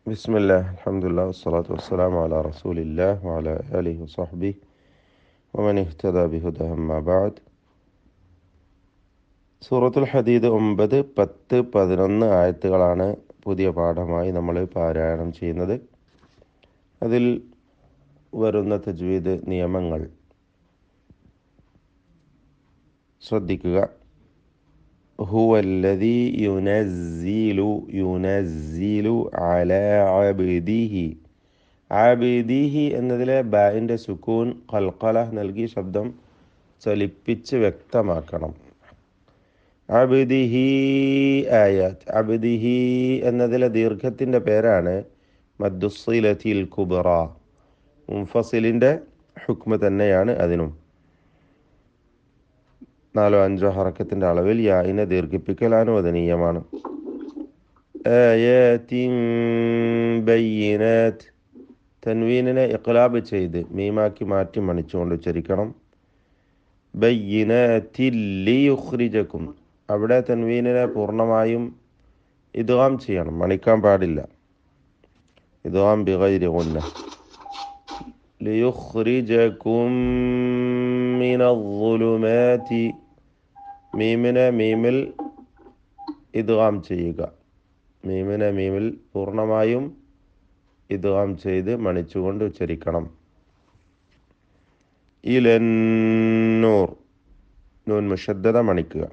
ബിസ്മില്ലാ അൽഹംദുലില്ലാ വസ്സലാത്തു വസ്സലാമു അലാ റസൂലില്ലാ വഅലാ ആലിഹി വസഹ്ബിഹി വമൻ ഇഹ്തദാ ബിഹുദാഹു അമ്മാ ബഅദ്. സൂറത്തുൽ ഹദീദ് 9, 10, 11 ആയത്തുകളാണ് പുതിയ പാഠമായി നമ്മൾ പാരായണം ചെയ്യുന്നത്. അതിൽ വരുന്ന തജ്വീദ് നിയമങ്ങൾ ശ്രദ്ധിക്കുക. ഹുവല്ലദീ യുനസ്സിലു അലാ അബ്ദിഹി. ആബിദിഹി എന്നതിലെ ബാഇൻ്റെ സുക്കൂൻ ഖൽഖല നൽകി ശബ്ദം ചലിപ്പിച്ച് വ്യക്തമാക്കണം. അബ്ദിഹി ആയാത്ത്. അബ്ദിഹി എന്നതിലെ ദീർഘത്തിൻ്റെ പേരാണ് മദ്ദുസ്സിലത്തിൽ കുബ്ര. മുൻഫസിലിൻ്റെ ഹുക്മ തന്നെയാണ് അതിനും. 4-5 ഹറക്കത്തിൻ്റെ അളവിൽ യാഇനെ ദീർഘിപ്പിക്കൽ അനുവദനീയമാണ്. ആയാത്തിൻ ബയ്യിനാത്ത്. തൻവീനിനെ ഇഖ്ലാബ് ചെയ്ത് മീമാക്കി മാറ്റി മണിച്ചുകൊണ്ട് ഉച്ചരിക്കണം. ബയ്യിനാത്തിൽ ലിയുഖ്രിജക്കും. അവിടെ തൻവീനിനെ പൂർണ്ണമായും ഇദ്ഗാം ചെയ്യണം, മണിക്കാൻ പാടില്ല. ഇദ്ഗാം ബിഗൈരി ഗുന്ന. ലിയുഖ്രിജക്കും മിനദ്ദുലുമാതി. മീമിനെ മീമിൽ ഇദ്ഗാം ചെയ്യുക. മീമിനെ മീമിൽ പൂർണ്ണമായും ഇദ്ഗാം ചെയ്ത് മണിച്ചുകൊണ്ട് ഉച്ചരിക്കണം. ഇലന്നൂർ. നൂൻ മുഷദ്ദദ മണിക്കുക.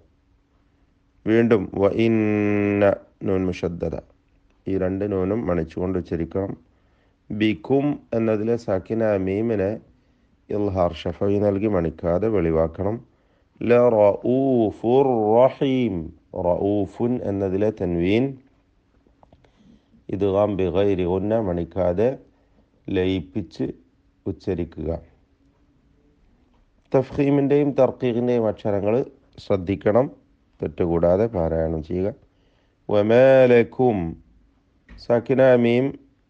വീണ്ടും വ ഇന്ന നൂൻ മുഷദ്ദദ. ഈ രണ്ട് നൂനും മണിച്ചുകൊണ്ട് ഉച്ചരിക്കണം. ബിക്കും എന്നതിലെ സാക്കിന മീമിനെ ഇൽഹാർ ഷഫവി നൽകി മണിക്കാതെ വെളിവാക്കണം. ലറഊഫുർ റഹീം. റഊഫുൻ എന്നതിലെ തൻവീൻ ഇദ്ഗാം ബിഗൈരി ഗുന്ന മണിക്കാതെ ലയിപ്പിച്ച് ഉച്ചരിക്കുക. തഫ്ഖീമിൻ്റെയും തർക്കീഖിൻ്റെയും അക്ഷരങ്ങൾ ശ്രദ്ധിക്കണം, തെറ്റുകൂടാതെ പാരായണം ചെയ്യുക. വമാലക്കും. സാക്കിന മീം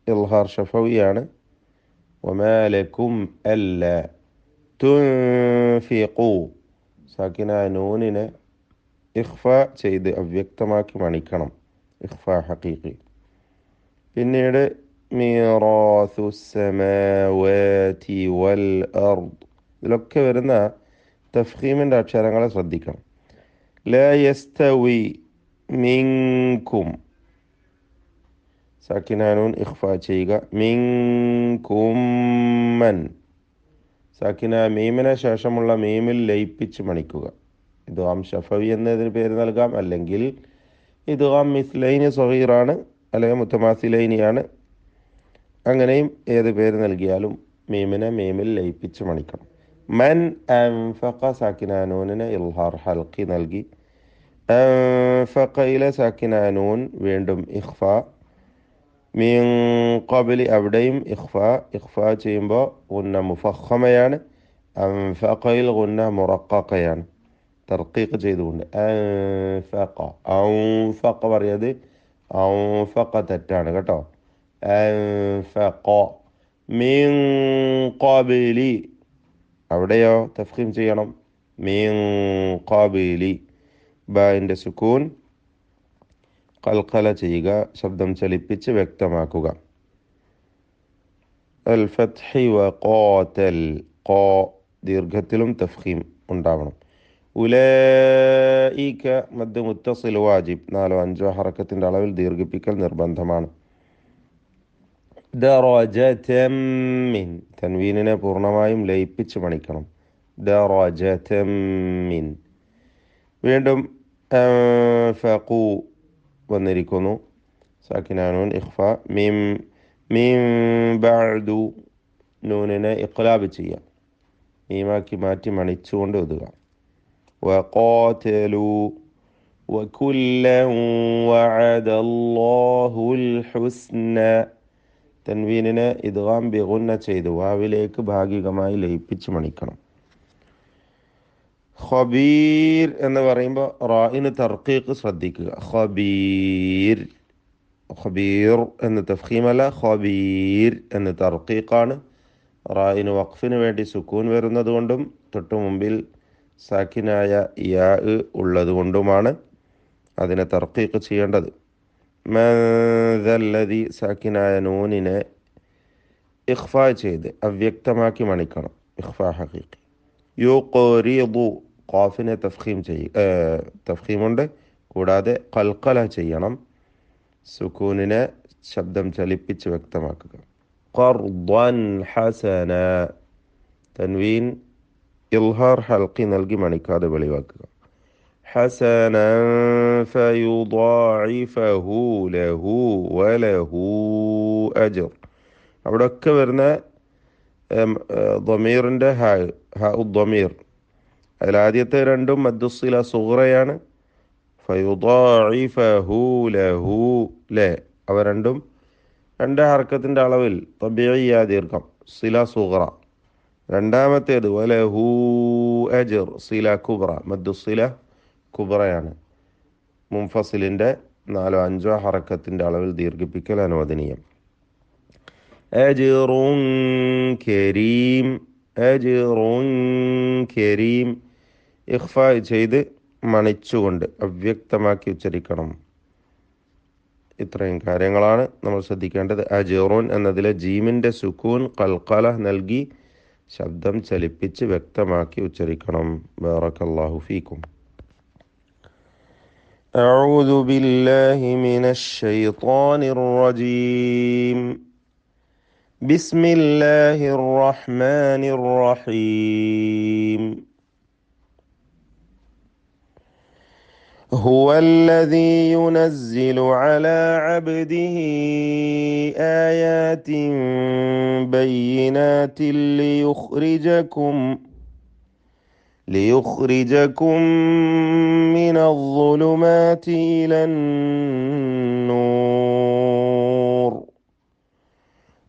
ഇൽഹാർ ഷഫവിയാണ്. വമാലക്കും അല്ല തുൻഫിഖു. സാക്കിന നൂനിനെ ഇഖ്ഫ ചെയ്ത് അവ്യക്തമാക്കി മണിക്കണം. ഇഖ്ഫ ഹഖീഖി. പിന്നീട് മീറാസു സമാവാതി വൽ അർദ്. ഇതിലൊക്കെ വരുന്ന തഫ്ഖീമിൻ്റെ അക്ഷരങ്ങളെ ശ്രദ്ധിക്കണം. ലാ യസ്തവി മിൻകും. സാക്കിന നൂൻ ഇഖ്ഫ ചെയ്യുക. മിൻകും മൻ. സാക്കിന മീമിന് ശേഷമുള്ള മീമിൽ ലയിപ്പിച്ച് മണിക്കുക. ഇദ്ഗാം ഷഫവി എന്നതിന് പേര് നൽകാം, അല്ലെങ്കിൽ ഇദ്ഗാം മിസ്ലൈനി സഗീറാണ്, അല്ലെങ്കിൽ മുത്തമാസിലൈനിയാണ്. അങ്ങനെയും ഏത് പേര് നൽകിയാലും മീമിനെ മീമിൽ ലയിപ്പിച്ച് മണിക്കണം. മൻ അൻഫഖ. സാക്കിന നൂനിനെ ഇൽഹാർ ഹൽഖി നൽകി. അൻഫഖയിലെ സാക്കിന നൂൻ വീണ്ടും ഇഖ്ഫ. മിൻ ഖബ്ലി അവിടെയും ഇഖ്ഫ. ഇഖ്ഫ ചെയ്യുമ്പോൾ ഗുന്ന മുഫഖമയാണ്. അൻഫഖയിൽ ഗുന്ന മുറഖഖയാണ്, തർക്കീഖ് ചെയ്തുകൊണ്ട്. അൻഫഖ. ഔഫഖ പറയത് ഔഫഖ തെറ്റാണ് കേട്ടോ. അൻഫഖ. മിൻ ഖബ്ലി അവിടെയോ തഫ്ഖീം ചെയ്യണം. മിൻ ഖബ്ലി. ബാഇൻ്റെ സുക്കൂൻ ഖൽഖല ചെയ്യുക, ശബ്ദം ചലിപ്പിച്ച് വ്യക്തമാക്കുക. അൽ ഫത്ഹി വ ഖാതൽ. ഖാ ദീർഘത്തിലും തഫ്ഖീം ഉണ്ടാവണം. ഉലൈക മദ് മുത്തസിൽ വാജിബ്. 4-5 ഹറക്കത്തിൻ്റെ അളവിൽ ദീർഘിപ്പിക്കൽ നിർബന്ധമാണ്. ദറജതം മിൻ. തൻവീനിനെ പൂർണ്ണമായും ലയിപ്പിച്ച് മണിക്കണം. ദറജതം മിൻ. വീണ്ടും അൻഫഖു വന്നിരിക്കുന്നു. സാക്കിന നൂൻ ഇഖ്ഫ. മിം മിൻ ബഅദു. നൂനിനെ ഇഖ്ലാബ് ചെയ്യുക, മീമാക്കി മാറ്റി മണിച്ചുകൊണ്ട് എഴുതുക. വഖാതലു വകുല്ലൻ വഅദല്ലാഹുൽ ഹുസ്ന. തൻവീനിനെ ഇദ്ഗാം ബിഗുന്ന ചെയ്ത് വാവിലേക്ക് ഭാഗികമായി ലയിപ്പിച്ച് മണിക്കണം. ഖബീർ എന്ന് പറയുമ്പോൾ റായിന് തർക്കീഖ് ശ്രദ്ധിക്കുക. ഖബീർ. ഖബീർ എന്ന് തഫ്ഖീമല്ല, ഖബീർ എന്ന് തർക്കീഖാണ്. റായിന് വഖഫിന് വേണ്ടി സുക്കൂൻ വരുന്നത് കൊണ്ടും തൊട്ടു മുമ്പിൽ സാക്കിനായ യാ ഉള്ളത് കൊണ്ടുമാണ് അതിനെ തർക്കീഖ് ചെയ്യേണ്ടത്. മൻ ദല്ലദി സാക്കിനായ നൂനിനെ ഇഖ്ഫാ ചെയ്ത് അവ്യക്തമാക്കി മണിക്കണം. ഇഖ്ഫാ ഹഖീഖി. യുഖ്രിദു ഖാഫിനെ തഫ്ഖീമുണ്ട്. കൂടാതെ ഖൽഖല ചെയ്യണം. സുക്കൂനിനെ ശബ്ദം ചലിപ്പിച്ച് വ്യക്തമാക്കുക. ഖർദൻ ഹസന തൻവീൻ ഇൽഹാർ ഹൽക്കി നൽകി മണിക്കാതെ വെളിവാക്കുക. ഹസനൻ ഫയുദാഇഫഹു ലഹു വലഹു അജ്ർ. അവിടെയൊക്കെ വരുന്ന ദമീറിൻ്റെ ദമീർ അതിലാദ്യത്തെ രണ്ടും മദ്ദുസ്സില സുഗ്റയാണ്. ഫയുദാഇഫഹു ലഹു ലേ അവ രണ്ടും രണ്ട് ഹർക്കത്തിൻ്റെ അളവിൽ തബീഇയ്യ ദീർഘം സില സുഗ്റ. രണ്ടാമത്തേത് വലഹു അജ്ർ സില കുബ്ര മദ്ദുസ്സില കുബ്രയാണ്. മുൻഫസിലിൻ്റെ 4-5 ഹറക്കത്തിൻ്റെ അളവിൽ ദീർഘിപ്പിക്കൽ അനുവദനീയം. അജ്റുൻ കരീം അജ്റുൻ കരീം ഇഖ്ഫാ ചെയ്ത് മണിച്ചുകൊണ്ട് അവ്യക്തമാക്കി ഉച്ചരിക്കണം. ഇത്രയും കാര്യങ്ങളാണ് നമ്മൾ ശ്രദ്ധിക്കേണ്ടത്. അജ്റുൻ എന്നതിലെ ജീമിൻ്റെ സുക്കൂൻ ഖൽഖല നൽകി ശബ്ദം ചലിപ്പിച്ച് വ്യക്തമാക്കി ഉച്ചരിക്കണം. ബാറക്കല്ലാഹു ഫീക്കും. أعوذ بالله من الشيطان الرجيم. بسم الله الرحمن الرحيم. هو الذي ينزل على عبده آيات بينات ليخرجكم من الظلمات إلى النور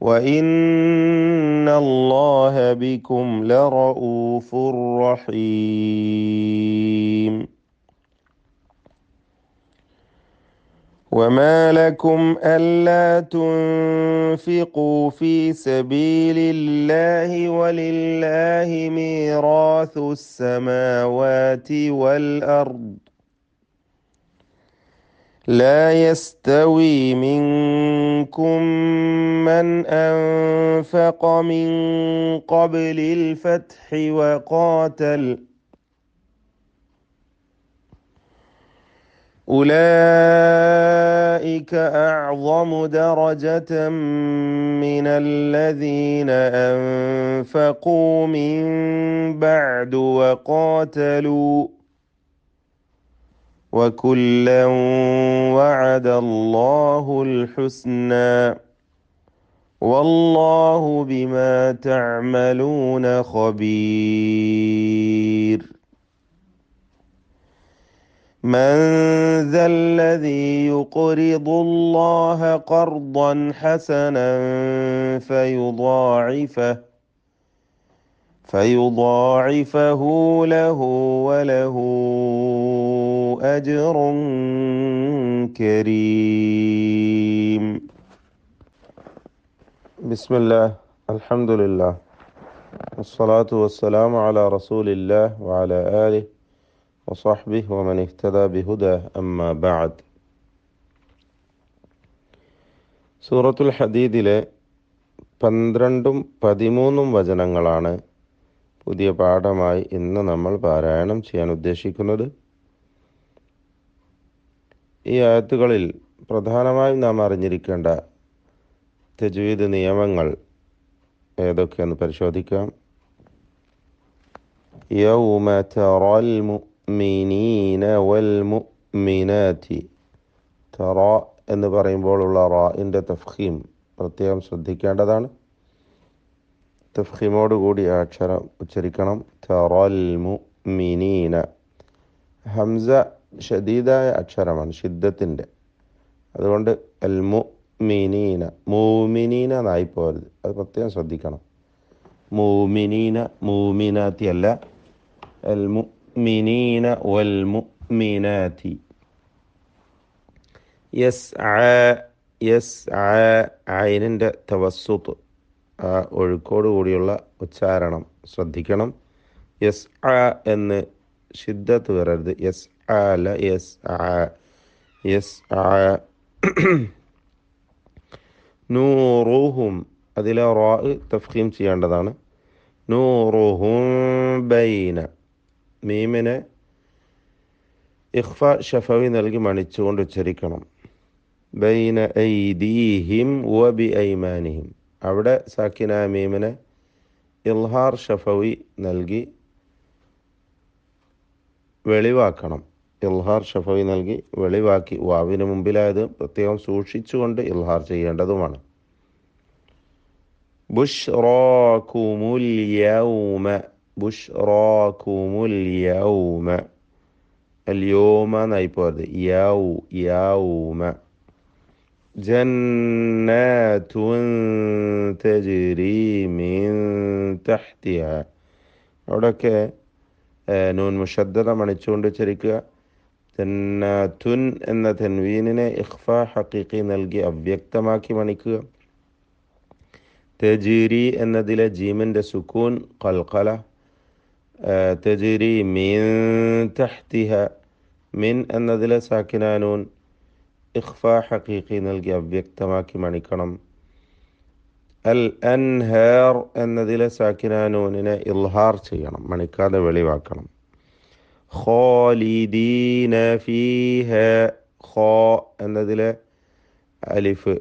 وإن الله بكم لرؤوف رحيم. وما لكم ألا تنفقوا في سبيل الله ولله ميراث السماوات والأرض لا يستوي منكم من أنفق من قبل الفتح وقاتل أولئك أعظم درجة من الذين أنفقوا من بعد وقاتلوا وكلا وعد الله الحسنى والله بما تعملون خبير. من ذا الذي يقرض الله قرضا حسنا فيضاعفه له وله أجر كريم. بسم الله الحمد لله والصلاة والسلام على رسول الله وعلى آله وصحبه ومن اهتدى بهداه أما بعد. സൂറത്തുൽ ഹദീദിലെ 12-13 വചനങ്ങളാണ് പുതിയ പാഠമായി ഇന്ന് നമ്മൾ പാരായണം ചെയ്യാൻ ഉദ്ദേശിക്കുന്നത്. ഈ ആയത്തുകളിൽ പ്രധാനമായും നാം അറിഞ്ഞിരിക്കേണ്ട തജ്വീദ് നിയമങ്ങൾ ഏതൊക്കെയെന്ന് പരിശോധിക്കാം. യൗമ തറൽ മുഅ്മിനീന വൽ മുഅ്മിനാതി. തറ എന്ന് പറയുമ്പോഴുള്ള റാഇൻ്റെ തഫ്ഖീം പ്രത്യേകം ശ്രദ്ധിക്കേണ്ടതാണ്. തഫ്ഖീമോടുകൂടി ആ അക്ഷരം ഉച്ചരിക്കണം. തറൽ മുഅ്മിനീന. ഹംസ ഷദീദായ അക്ഷരമാണ്, ഷിദ്ദത്തിൻ്റെ. അതുകൊണ്ട് അൽ മുഅ്മിനീന മൂമിനീന എന്നായി പോകരുത്, അത് പ്രത്യേകം ശ്രദ്ധിക്കണം. മൂമിനീന മൂമിനാത്തി അല്ല, അൽ മുഅ്മിനീന വൽ മുഅ്മിനാതി. ഐനിൻ്റെ തവസ്സുത്ത്, ആ ഒഴുക്കോട് കൂടിയുള്ള ഉച്ചാരണം ശ്രദ്ധിക്കണം. യസ് എന്ന് ഷിദ്ദത്ത് വരരുത്. യസ് അല്ല യസ് യസ് നൂറുഹും അതിലെ റാ തഫ്ഖീം ചെയ്യേണ്ടതാണ്. നൂറുഹും ബൈന മീമിനെ ഇഖ്ഫ ഷഫവി നൽകി മണിച്ചുകൊണ്ട് ഉച്ചരിക്കണം. ബൈന ഐദീഹിം വ ബി ഐമാനിഹിം അവിടെ സാക്കിന മീമിനെ ഇൽഹാർ ഷഫവി നൽകി വെളിവാക്കണം. ഇൽഹാർ ഷഫവി നൽകി വെളിവാക്കി വാവിന് മുമ്പിലായത് പ്രത്യേകം സൂക്ഷിച്ചുകൊണ്ട് ഇൽഹാർ ചെയ്യേണ്ടതുമാണ്. ബുഷ്റാകുമുൽ യൗമ ബുഷ്റാകുമുൽ യൗമ اليوم نايبورد يوم جنات تجري من تحتها അവിടെയൊക്കെ നൂൻ മുഷദ്ദദ മണിച്ചുകൊണ്ട് ഉച്ചരിക്കുക. ജന്നാത്തുൻ എന്ന തൻവീനിനെ ഇഖ്ഫ ഹഖീഖി നൽകി അവ്യക്തമാക്കി മണിക്കുക. തജീരി എന്നതിലെ ജീമിൻ്റെ സുക്കൂൻ ഖൽഖല. തജീരി മിൻ തഹ്തിഹ മിൻ എന്നതിലെ സാക്കിനാനൂൻ ഇഖ്ഫ ഹഖീഖി നൽകി അവ്യക്തമാക്കി മണിക്കണം. അൽ അൻഹാർ എന്നതിലെ സാക്കിനാനൂനിനെ ഇൽഹാർ ചെയ്യണം, മണിക്കാതെ വെളിവാക്കണം. ഖാലിദീന ഫീഹ ഖാ എന്നതിലെ അലിഫ്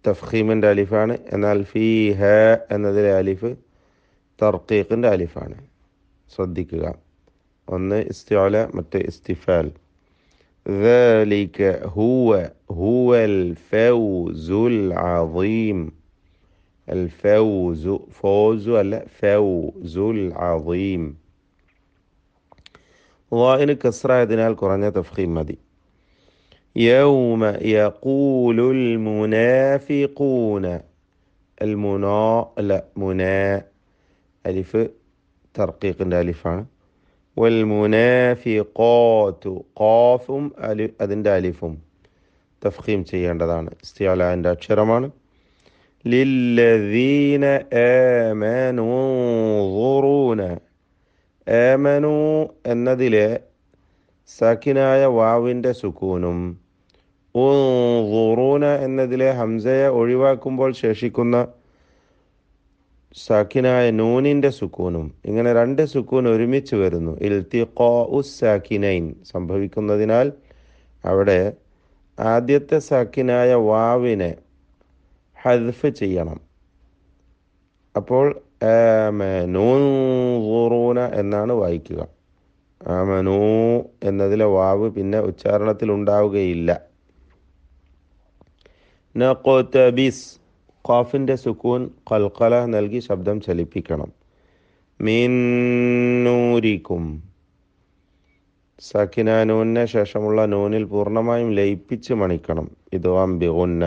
തഫ്ഖീമിൻ്റെ അലിഫാണ്. എന്നാൽ ഫീഹ എന്നതിലെ അലിഫ് തർക്കീഖിൻ്റെ അലിഫാണ്. ശ്രദ്ധിക്കുക, ഒന്ന് ഇസ്തിഅല മറ്റേ ഇസ്തിഫാൽ. ذلك هو الفوز العظيم. الفوز فوز അല്ല فوز العظيم. ളാഇന് കസ്റായതിനാൽ കുറഞ്ഞ തഫ്ഖീം മതി. يوم يقول المنافقون മുനാ അലിഫ് തർക്കീഖിൻ്റെ അലിഫാണ്. വൽമുനാഫിഖാത്തു ഖാഫും അതിൻ്റെ അലിഫും തഫ്ഖീം ചെയ്യേണ്ടതാണ്. ഇസ്തിഅലാൻ്റെ അക്ഷരമാണ്. ലില്ലദീന ആമനൂ ളുറൂന ആമനൂ എന്നതിലെ സാക്കിനായ വാവിൻ്റെ സുക്കൂനും ഉൻളുറൂന എന്നതിലെ ഹംസയെ ഒഴിവാക്കുമ്പോൾ ശേഷിക്കുന്ന സാക്കിനായ നൂനിൻ്റെ സുക്കൂനും, ഇങ്ങനെ രണ്ട് സുക്കൂൻ ഒരുമിച്ച് വരുന്നു. ഇൽതിഖാഉ സാക്കിനൈൻ സംഭവിക്കുന്നതിനാൽ അവിടെ ആദ്യത്തെ സാക്കിനായ വാവിനെ ഹദ്ഫ് ചെയ്യണം. അപ്പോൾ ആമനൂറുന എന്നാണ് വായിക്കുക. ആമനൂ എന്നതിലെ വാവ് പിന്നെ ഉച്ചാരണത്തിൽ ഉണ്ടാവുകയില്ല. നഖ്തബിസ് ഖാഫിൻ്റെ സുക്കൂൻ ഖൽഖല നൽകി ശബ്ദം ചലിപ്പിക്കണം. മിൻ നൂരിക്കും സാക്കിന നൂനിന് ശേഷമുള്ള നൂനിൽ പൂർണ്ണമായും ലയിപ്പിച്ച് മണിക്കണം. ഇദ്ഗാം ബിഗുന്ന.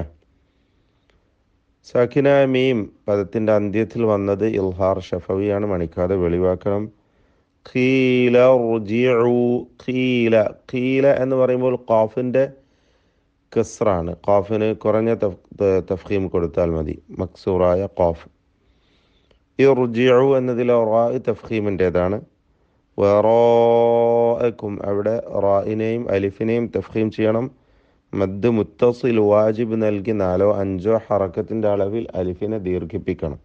സാക്കിന മീം പദത്തിൻ്റെ അന്ത്യത്തിൽ വന്നത് ഇൽഹാർ ഷഫവിയാണ്, മണിക്കാതെ വെളിവാക്കണം. ഖീല റുജിഉ ഖീല ഖീല എന്ന് പറയുമ്പോൾ ഖാഫിൻ്റെ കസ്റാണ്. ഖാഫിന് കുറഞ്ഞ തഫ്ഖീം കൊടുത്താൽ മതി, മക്സൂറായ ഖാഫ്. ഇർജിഉ എന്നതിലെ റാ തഫ്ഖീമിൻ്റേതാണ്. വറാഅക്കും അവിടെ റായിനെയും അലിഫിനെയും തഫ്ഖീം ചെയ്യണം. മദ് മുത്തസിൽ വാജിബ് നൽകി 4 5 ഹറക്കത്തിൻ്റെ അളവിൽ അലിഫിനെ ദീർഘിപ്പിക്കണം.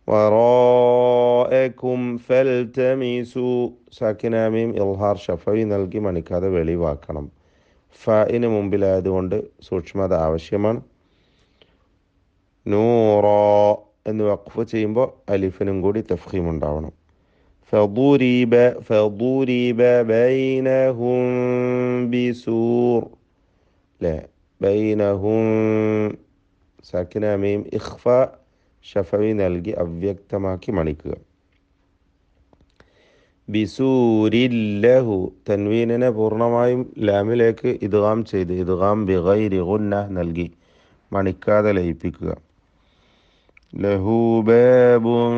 വറാഅക്കും ഫൽതമിസു സാക്കിന മീം ഇൽഹാർ ഷഫവി നൽകി മണിക്കാതെ വെളിവാക്കണം. ഫഇന് മുമ്പിലായതുകൊണ്ട് സൂക്ഷ്മത ആവശ്യമാണ്. നൂറ എന്ന് വഖഫ് ചെയ്യുമ്പോൾ അലിഫിനും കൂടി തഫ്ഖീം ഉണ്ടാവണം. ഫദുരിബ ബൈനഹും ബിസൂർ ലെ ബൈനഹും സാക്കിന മീം ഇഖ്ഫ ഷഫവി നൽകി അവ്യക്തമാക്കി മണിക്കുക. ബിസൂരില്ലഹു തൻവീനിനെ പൂർണ്ണമായും ലാമിലേക്ക് ഇദ്ഗാം ചെയ്ത് ഇദ്ഗാം ബിഗൈരി ഗുന്ന നൽകി മണിക്കാതെ ലയിപ്പിക്കുക. ലഹു ബാബുൻ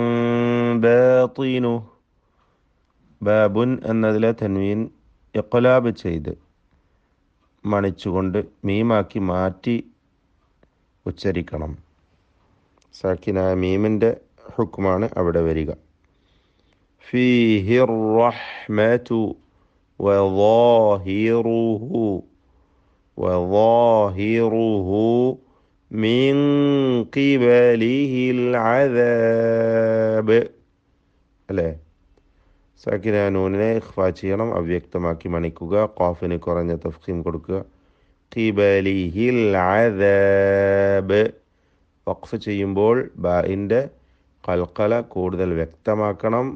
ബാത്തിനു ബാബുൻ എന്നതിലെ തൻവീൻ ഇഖ്ലാബ് ചെയ്ത് മണിച്ചുകൊണ്ട് മീമാക്കി മാറ്റി ഉച്ചരിക്കണം. സാക്കിനായ മീമിൻ്റെ ഹുക്മാണ് അവിടെ വരിക. ഫീഹി റഹ്മതു വളാഹിറുഹു وظاهره من قبله العذاب അല്ലേ? സാക്കിന നൂനിനെ ഇഖ്ഫാ ചെയ്യണം, അവ്യക്തമാക്കി മണിക്കുക, ഖാഫിന് കുറഞ്ഞ തഫ്ഖീം കൊടുക്കുക. ഖിബലിഹിൽ അദാബ്. വഖഫ് ചെയ്യുമ്പോൾ ബാഇൻ്റെ ഖൽഖല കൂടുതൽ വ്യക്തമാക്കണം.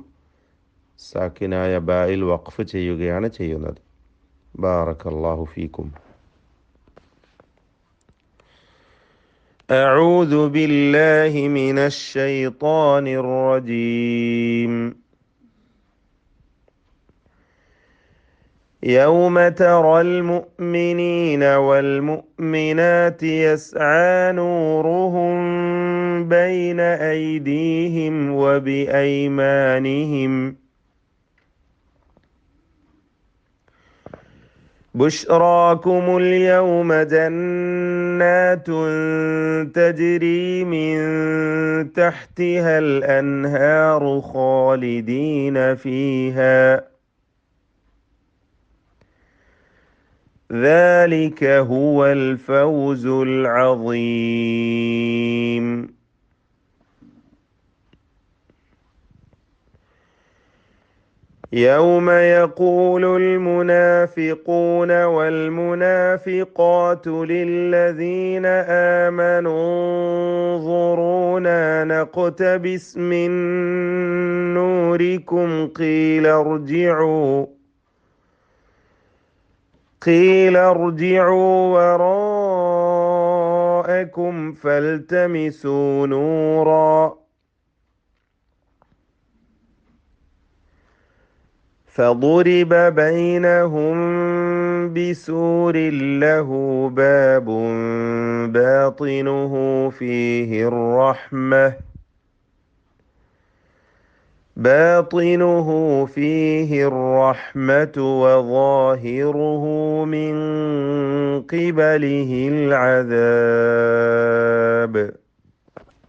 സാക്കിനായ ബായിൽ വഖഫ് ചെയ്യുകയാണ് ചെയ്യുന്നത്. ബാറക്കല്ലാഹു ഫീക്കും. أعوذ بالله من الشيطان الرجيم. يوم ترى المؤمنين والمؤمنات يسعى نورهم بين أيديهم وبأيمانهم بشراكم اليوم جنات تجري من تحتها الأنهار خالدين فيها ذلك هو الفوز العظيم. يوم يقول المنافقون والمنافقات للذين آمنوا انظرونا نقتبس من نوركم قيل ارجعوا وراءكم فالتمسوا نورا فضرب بينهم بسور له باب باطنه فيه الرحمة وظاهره من قبله العذاب.